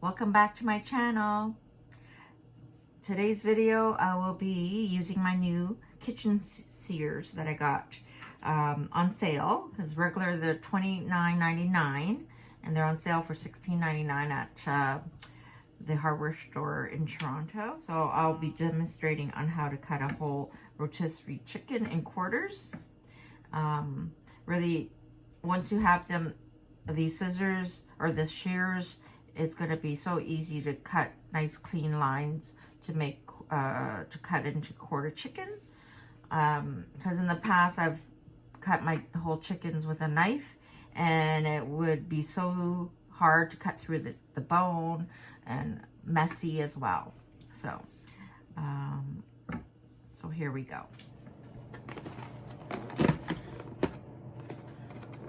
Welcome back to my channel. Today's video I will be using my new kitchen Shears that I got on sale, because regular they're $29.99 and they're on sale for $16.99 at the hardware store in Toronto. So I'll be demonstrating on how to cut a whole rotisserie chicken in quarters. Really, once you have these scissors or the shears, it's going to be so easy to cut nice clean lines to make to cut into quarter chicken. Because in the past I've cut my whole chickens with a knife, and it would be so hard to cut through the bone and messy as well. So so here we go.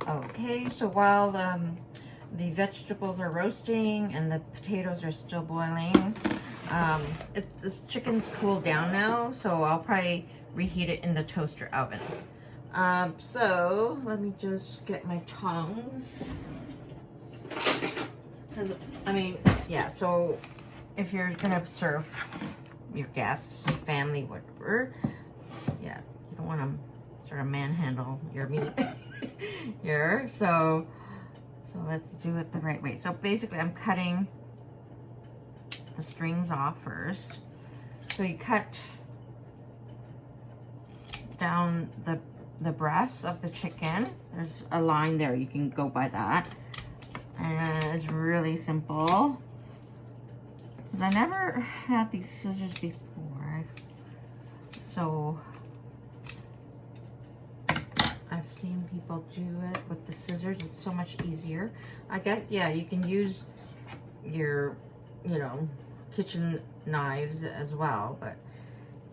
Okay, so while the vegetables are roasting and the potatoes are still boiling, this chicken's cooled down now, so I'll probably reheat it in the toaster oven. So let me just get my tongs. I mean, yeah, so if you're gonna serve your guests, family, whatever, yeah, you don't want to sort of manhandle your meat here. So let's do it the right way. So basically I'm cutting the strings off first. So you cut down the breasts of the chicken. There's a line there, you can go by that. And it's really simple. Because I never had these scissors before. So I've seen people do it with the scissors. It's so much easier. I guess, yeah, you can use your, kitchen knives as well, but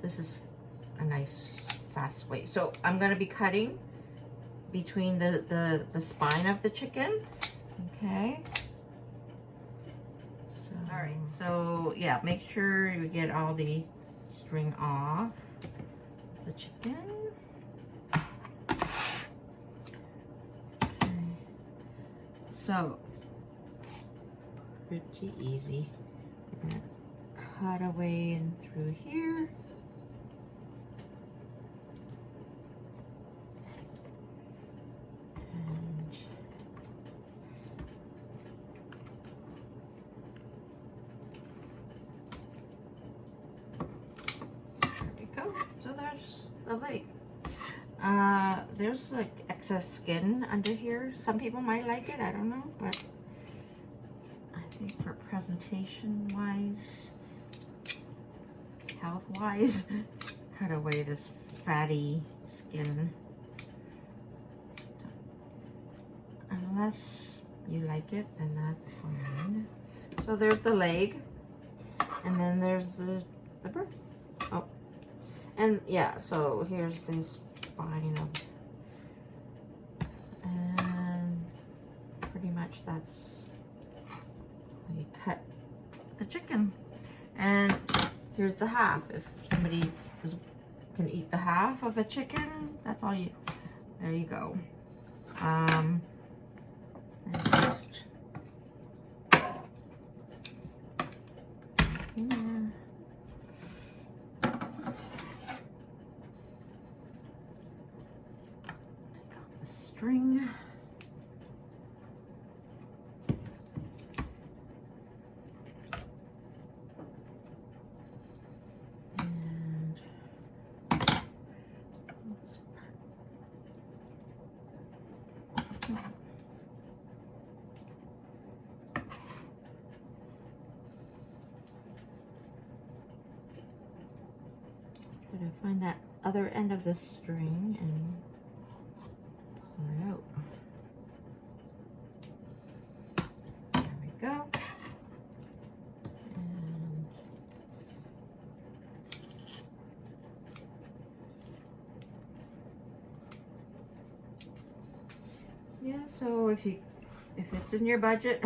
this is a nice fast way. So I'm going to be cutting between the spine of the chicken. Okay. So, all right. So yeah, make sure you get all the string off the chicken. So, pretty easy. We're gonna cut away in through here. And there we go. So there's the leg. There's like excess skin under here. Some people might like it, I don't know, but I think for presentation wise, health wise, cut away this fatty skin. Unless you like it, then that's fine. So there's the leg, and then there's the breast. Oh, and yeah, so here's this spine of, and pretty much that's how you cut the chicken. And here's the half. If somebody can eat the half of a chicken, that's all you, there you go. And just in there. String. And try to find that other end of the string and pull it out. Go. And yeah, so if it's in your budget,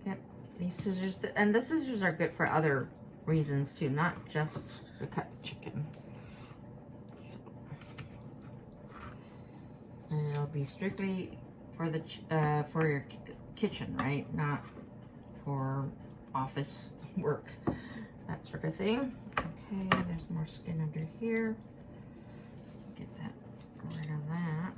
get these scissors. And the scissors are good for other reasons too, not just to cut the chicken. And it'll be strictly for the for your kitchen, right? Not for office work, that sort of thing. Okay, there's more skin under here. Get that rid of that.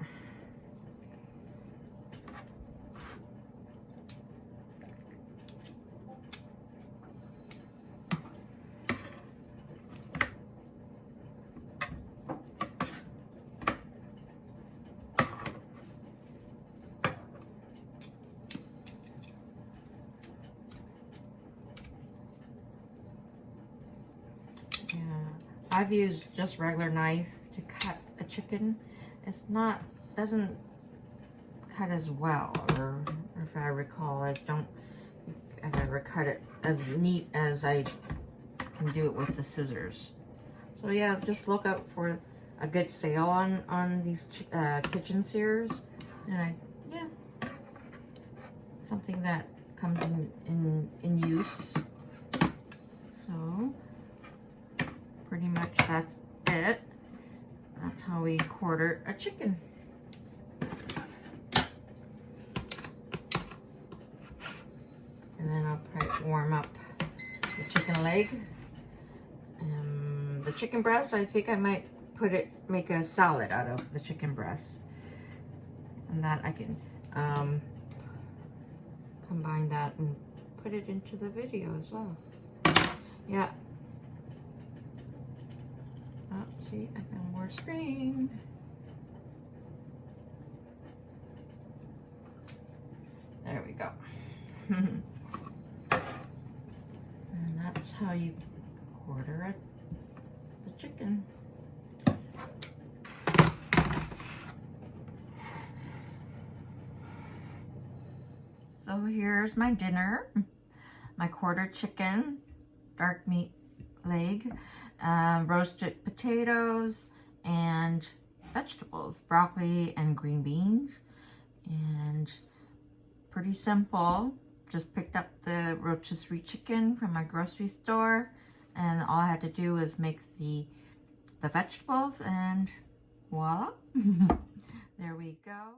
I've used just regular knife to cut a chicken. It's not, doesn't cut as well, or if I recall, I don't think I've ever cut it as neat as I can do it with the scissors. So yeah, just look out for a good sale on these kitchen shears, and yeah, something that comes in use. So pretty much that's it. That's how we quarter a chicken. And then I'll probably warm up the chicken leg. The chicken breast, I think I might make a salad out of the chicken breast. And that I can combine that and put it into the video as well. Yeah. Oh, see, I found more screen. There we go. And that's how you quarter the chicken. So here's my dinner. My quarter chicken, dark meat leg, roasted potatoes, and vegetables, broccoli and green beans. And pretty simple. Just picked up the rotisserie chicken from my grocery store, and all I had to do was make the vegetables, and voila. There we go.